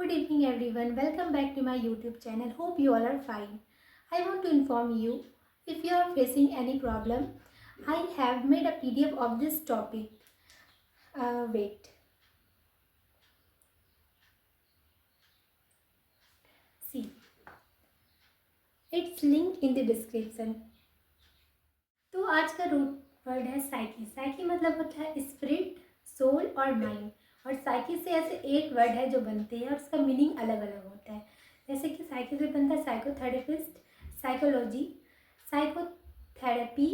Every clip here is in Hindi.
Good evening everyone. Welcome back to my YouTube channel. Hope you all are fine. I want to inform you if you are facing any problem, I have made a PDF of this topic. Wait. See. It's linked in the description. तो आज का रूट वर्ड है साइकी. साइकी मतलब होता है स्पिरिट, सोल और माइंड. और साइकी से ऐसे 8 वर्ड है जो बनते हैं और उसका मीनिंग अलग अलग होता है. जैसे कि साइकी से बनता है साइकोथेरेपिस्ट, साइकोलॉजी, साइकोथेरेपी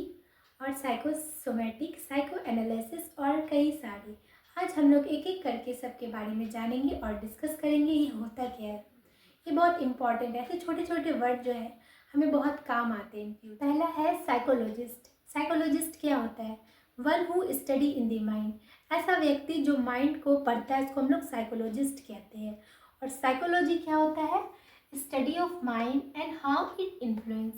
और साइकोसोमेटिक, साइको एनालिसिस और कई सारे. आज हम लोग एक एक करके सबके बारे में जानेंगे और डिस्कस करेंगे ये होता क्या है. ये बहुत इंपॉर्टेंट है. ऐसे छोटे छोटे वर्ड जो है हमें बहुत काम आते हैं. पहला है साइकोलॉजिस्ट. साइकोलॉजिस्ट क्या होता है? One who study in the mind. ऐसा व्यक्ति जो माइंड को पढ़ता है उसको हम लोग साइकोलॉजिस्ट कहते हैं. और साइकोलॉजी क्या होता है? Study of mind and how it influence.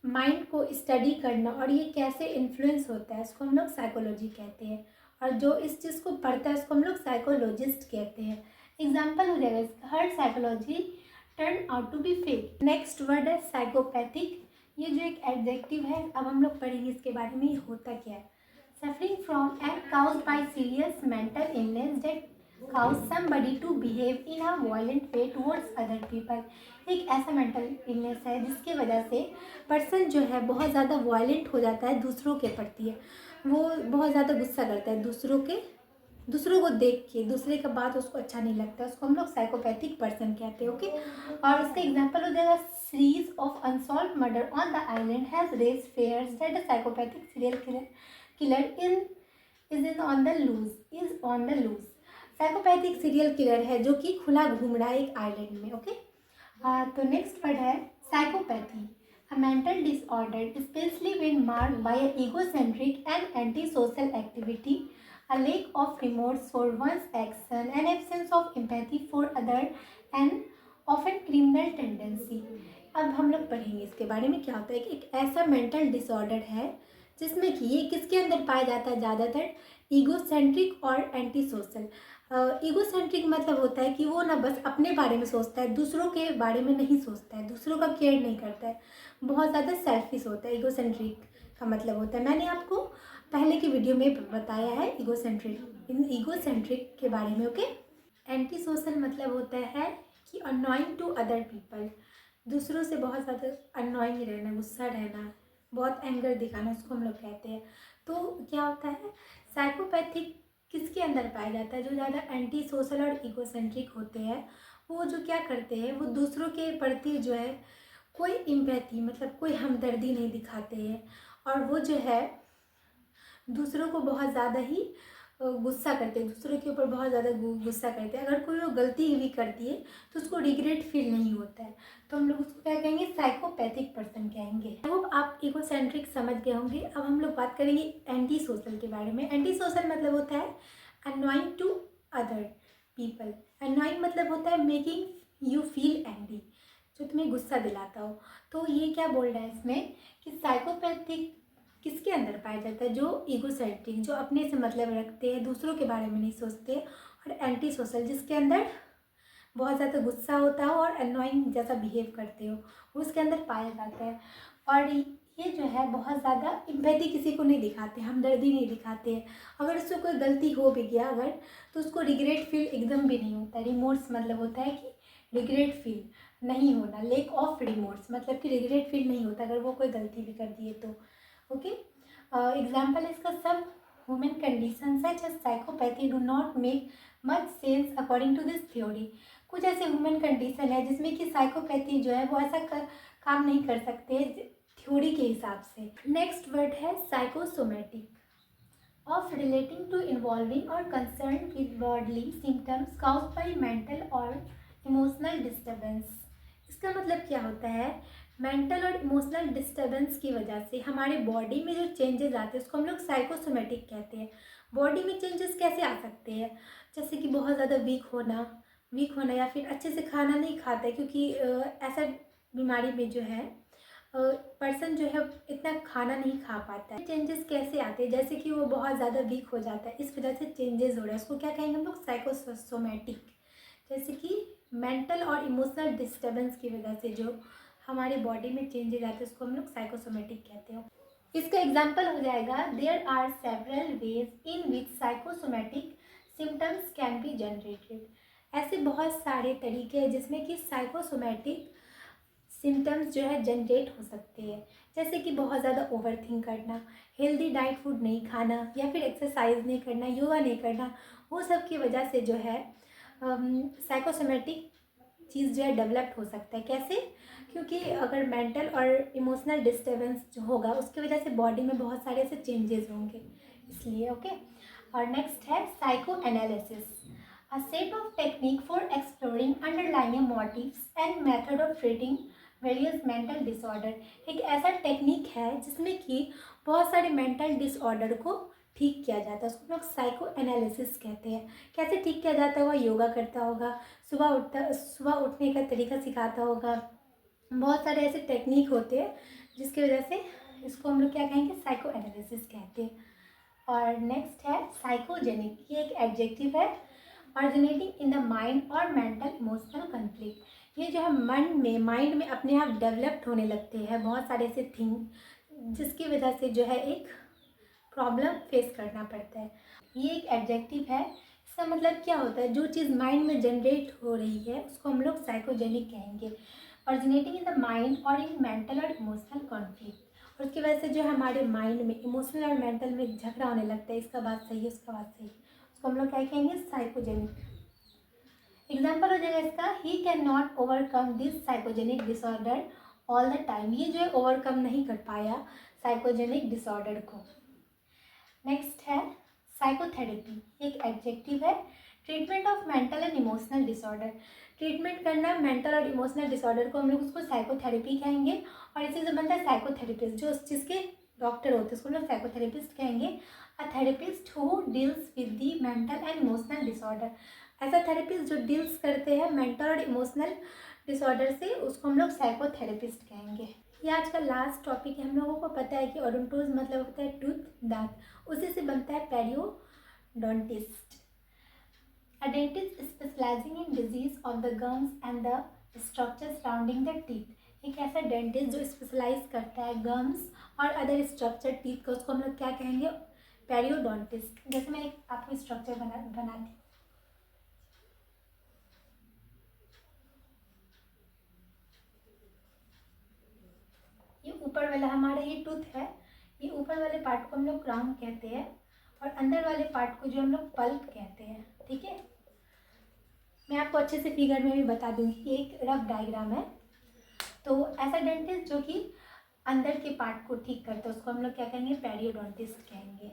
Mind को स्टडी करना और ये कैसे इन्फ्लुएंस होता है उसको हम लोग साइकोलॉजी कहते हैं. और जो इस चीज़ को पढ़ता है उसको हम लोग साइकोलॉजिस्ट कहते हैं. एग्जाम्पल हो जाएगा इसका, हर psychology turn out to be fake. Next word है साइकोपैथिक. ये जो एक एडजेक्टिव है, अब हम लोग पढ़ेंगे इसके बारे में ये होता क्या है. Suffering from and caused by serious mental illness that cause somebody to behave in a violent way towards other people. एक ऐसा मेंटल इलनेस है जिसकी वजह से पर्सन जो है बहुत ज़्यादा वायलेंट हो जाता है दूसरों के प्रति. वो बहुत ज़्यादा गुस्सा करता है दूसरों को देख के, दूसरे का बात उसको अच्छा नहीं लगता. उसको हम लोग साइकोपैथिक पर्सन कहते हैं. ओके. और इसका एग्जांपल हो जाएगा series of unsolve murder on the island has raised fears that a psychopathic serial killer is on the loose. Psychopathic serial killer है जो कि खुला घूम रहा है एक आइलैंड में. ओके. तो नेक्स्ट वर्ड है psychopathy. A mental disorder, especially when marked by an egocentric and antisocial activity, a lack of remorse for one's action, an absence of empathy for others, and often criminal tendency. अब हम लोग पढ़ेंगे इसके बारे में क्या होता है. एक ऐसा मेंटल डिसऑर्डर है जिसमें कि ये किसके अंदर पाया जाता है ज़्यादातर? ईगोसेंट्रिक और एंटी सोशल. ईगोसेंट्रिक मतलब होता है कि वो ना बस अपने बारे में सोचता है, दूसरों के बारे में नहीं सोचता है, दूसरों का केयर नहीं करता है, बहुत ज़्यादा सेल्फिश होता है. ईगोसेंट्रिक का मतलब होता है, मैंने आपको पहले की वीडियो में बताया है ईगोसेंट्रिक के बारे में. ओके. एंटी सोशल मतलब होता है कि अननोइंग टू अदर पीपल. दूसरों से बहुत ज़्यादा अननोइंग रहना, गुस्सा रहना, बहुत एंगर दिखाना, उसको हम लोग कहते हैं. तो क्या होता है, साइकोपैथिक किसके अंदर पाया जाता है? जो ज़्यादा एंटी सोशल और इगोसेंट्रिक होते हैं वो जो क्या करते हैं, वो दूसरों के प्रति जो है कोई एम्पैथी मतलब कोई हमदर्दी नहीं दिखाते हैं. और वो जो है दूसरों को बहुत ज़्यादा ही गुस्सा करते हैं, दूसरों के ऊपर बहुत ज़्यादा गुस्सा करते हैं. अगर कोई वो गलती भी करती है तो उसको रिग्रेट फील नहीं होता है. तो हम लोग उसको क्या कहेंगे? साइकोपैथिक पर्सन कहेंगे. वो आप इगोसेंट्रिक समझ गए होंगे. अब हम लोग बात करेंगे एंटी सोशल के बारे में. एंटी सोशल मतलब होता है annoying to other people. Annoying मतलब होता है मेकिंग यू फील एंग्री, जो तुम्हें गुस्सा दिलाता हो. तो ये क्या बोल रहा है इसमें कि साइकोपैथिक किसके अंदर पाया जाता है? जो ईगोसेंट्रिक, जो अपने से मतलब रखते हैं, दूसरों के बारे में नहीं सोचते. और एंटी सोशल जिसके अंदर बहुत ज़्यादा गुस्सा होता हो और अननोइंग जैसा बिहेव करते हो, उसके अंदर पाया जाता है. और ये जो है बहुत ज़्यादा एम्पैथी किसी को नहीं दिखाते, हमदर्दी नहीं दिखाते हैं. अगर उससे कोई गलती हो भी गया अगर, तो उसको रिग्रेट फील एकदम भी नहीं होता. रिमोर्स मतलब होता है कि रिग्रेट फील नहीं होना. लेक ऑफ रिमोर्स मतलब कि रिग्रेट फील नहीं होता अगर वो कोई गलती भी कर दिए तो. ओके. एग्जाम्पल इसका, सब human condition such as psychopathy do not make much sense according to this theory. कुछ ऐसे ह्यूमन कंडीशन है जिसमें कि साइकोपैथी जो है वो ऐसा काम नहीं कर सकते थ्योरी के हिसाब से. नेक्स्ट वर्ड है psychosomatic. Of relating to involving or concern with bodily symptoms caused by mental or emotional disturbance. इसका मतलब क्या होता है? मेंटल और इमोशनल डिस्टर्बेंस की वजह से हमारे बॉडी में जो चेंजेस आते हैं उसको हम लोग साइकोसोमेटिक कहते हैं. बॉडी में चेंजेस कैसे आ सकते हैं? जैसे कि बहुत ज़्यादा वीक होना या फिर अच्छे से खाना नहीं खाता है, क्योंकि ऐसा बीमारी में जो है पर्सन जो है इतना खाना नहीं खा पाता है. चेंजेस कैसे आते हैं? जैसे कि वो बहुत ज़्यादा वीक हो जाता है, इस वजह से चेंजेस हो रहा है, उसको क्या कहेंगे हम लोग? साइकोसोमेटिक. जैसे कि मेंटल और इमोशनल डिस्टर्बेंस की वजह से जो हमारी बॉडी में चेंजेस आते हैं उसको हम लोग साइकोसोमेटिक कहते हैं। इसका एग्जाम्पल हो जाएगा, there are several ways in which psychosomatic symptoms can be generated. ऐसे बहुत सारे तरीके हैं जिसमें कि साइकोसोमेटिक सिम्टम्स जो है जनरेट हो सकते हैं, जैसे कि बहुत ज़्यादा ओवर थिंक करना, हेल्दी डाइट फूड नहीं खाना, या फिर एक्सरसाइज नहीं करना, योगा नहीं करना, वो सब की वजह से जो है साइकोसोमेटिक चीज़ जो है डेवलप्ड हो सकता है। कैसे? क्योंकि अगर मेंटल और इमोशनल डिस्टर्बेंस जो होगा उसकी वजह से बॉडी में बहुत सारे ऐसे चेंजेस होंगे, इसलिए ओके। और नेक्स्ट है psychoanalysis, a set of technique for exploring underlying motives and method of treating various mental disorder. एक ऐसा टेक्निक है जिसमें कि बहुत सारे मेंटल डिसऑर्डर को ठीक किया जाता है, उसको लोग साइको एनालिसिस कहते हैं। कैसे ठीक किया जाता है? वह योगा करता होगा, सुबह उठने का तरीका सिखाता होगा, बहुत सारे ऐसे टेक्निक होते हैं जिसकी वजह से इसको हम लोग क्या कहेंगे? साइको एनालिसिस कहते हैं। और नेक्स्ट है साइकोजेनिक, ये एक एडजेक्टिव है, ऑरिजिनेटिंग इन द माइंड और मेंटल इमोशनल कन्फ्लिक्ट। ये जो है माइंड में अपने आप डेवलप्ड होने लगते हैं बहुत सारे ऐसे थिंग जिसकी वजह से जो है एक प्रॉब्लम फेस करना पड़ता है। ये एक एडजेक्टिव है, इसका मतलब क्या होता है? जो चीज़ माइंड में जनरेट हो रही है उसको हम लोग साइकोजेनिक कहेंगे, ऑरिजिनेटिंग इन द माइंड और in mental or emotional conflict. और उसकी वजह से जो हमारे माइंड में इमोशनल और मेंटल में झगड़ा होने लगता है, इसका बात सही है, उसका बात सही है, उसको हम लोग क्या कहेंगे? साइकोजेनिक। एग्जाम्पल हो जाएगा इसका, he can not overcome this psychogenic disorder all the time. ये जो है ओवरकम नहीं कर पाया साइकोजेनिक डिसऑर्डर को। नेक्स्ट है साइकोथेरेपी, एक एडजेक्टिव है, treatment of mental and emotional disorder. Treatment करना मेंटल और इमोशनल डिसऑर्डर को हम लोग उसको साइकोथेरेपी कहेंगे। और इसी से बनता है साइकोथेरेपिस्ट, जो उस चीज़ के डॉक्टर होते हैं उसको लोग साइकोथेरेपिस्ट कहेंगे। A therapist who deals with the mental and emotional disorder. ऐसा थेरेपिस्ट जो डील्स करते हैं मेंटल और इमोशनल डिसऑर्डर से, उसको हम लोग साइकोथेरेपिस्ट कहेंगे। ये आज का लास्ट टॉपिक है। हम लोगों को पता है कि ओडोंटोज मतलब होता है टूथ, दांत, उसी से बनता है periodontist. A dentist specialising in disease of the gums and the structure surrounding the teeth. एक ऐसा डेंटिस्ट जो स्पेशलाइज करता है गम्स और अदर स्ट्रक्चर टीथ का, उसको हम लोग क्या कहेंगे? पेरियोडोंटिस्ट। जैसे मैं एक आपको स्ट्रक्चर बनाती, ये ऊपर वाला हमारा ये टूथ है, ये ऊपर वाले पार्ट को हम लोग क्राउन कहते हैं और अंदर वाले पार्ट को जो हम लोग पल्प कहते हैं। ठीक है, मैं आपको अच्छे से फिगर में भी बता दूंगी, ये एक रफ डायग्राम है। तो ऐसा डेंटिस्ट जो कि अंदर के पार्ट को ठीक करता है उसको हम लोग क्या कहेंगे? पेरियोडोंटिस्ट कहेंगे।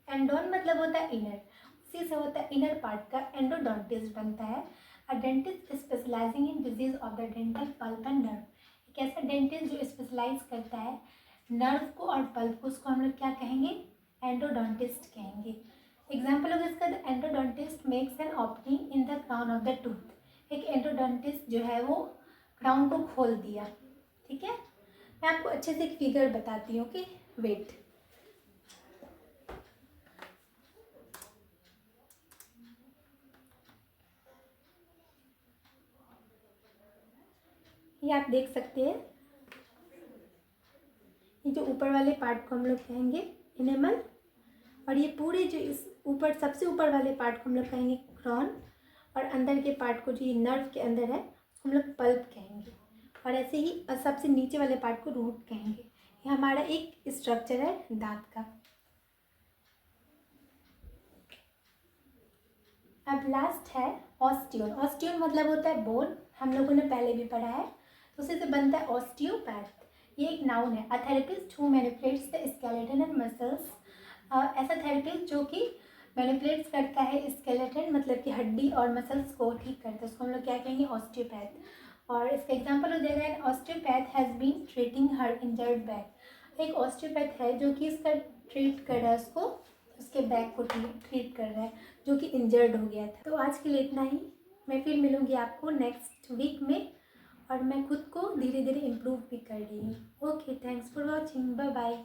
एंडोन मतलब होता है इनर, उसी से होता है इनर पार्ट का एंडोडोंटिस्ट बनता है। A dentist specialising in disease of the dental pulp and nerve. एक ऐसा डेंटिस्ट जो स्पेशलाइज करता है नर्व को और पल्प को, उसको हम लोग क्या कहेंगे? एंडोडोंटिस्ट कहेंगे। एग्जाम्पल होगा इसका, the endodontist makes an opening in the crown of the tooth. एक एंडोडोंटिस्ट जो है वो क्राउन को खोल दिया। ठीक है, मैं आपको अच्छे से एक फिगर बताती हूँ कि वेट, ये आप देख सकते हैं, ये जो ऊपर वाले पार्ट को हम लोग कहेंगे इनेमल, और ये पूरे जो इस ऊपर सबसे ऊपर वाले पार्ट को हम लोग कहेंगे क्रॉन, और अंदर के पार्ट को जो ये नर्व के अंदर है उसको हम लोग पल्प कहेंगे, और ऐसे ही सबसे नीचे वाले पार्ट को रूट कहेंगे। ये हमारा एक स्ट्रक्चर है दांत का। अब लास्ट है ऑस्टियोन। ऑस्टियोन मतलब होता है बोन, हम लोगों ने पहले भी पढ़ा है, तो उसी से बनता है ऑस्टियोपैथ। ये एक नाउन है, a therapist who manipulates the skeleton and muscles. ऐसा थेरेपिस्ट जो कि मैनिपुलेट्स करता है स्केलेटन मतलब कि हड्डी और मसल्स को ठीक करता है, उसको हम लोग क्या कहेंगे? ऑस्टियोपैथ। और इसका एग्जांपल हो जाएगा, an osteopath has been treating her injured back. एक ऑस्टियोपैथ है जो कि इसका ट्रीट कर रहा है, उसको उसके बैक को ट्रीट कर रहा है जो कि इंजर्ड हो गया था। तो आज के लिए इतना ही, मैं फिर मिलूँगी आपको नेक्स्ट वीक में, और मैं खुद को धीरे धीरे इम्प्रूव भी कर रही हूँ। Okay, thanks for watching, bye bye.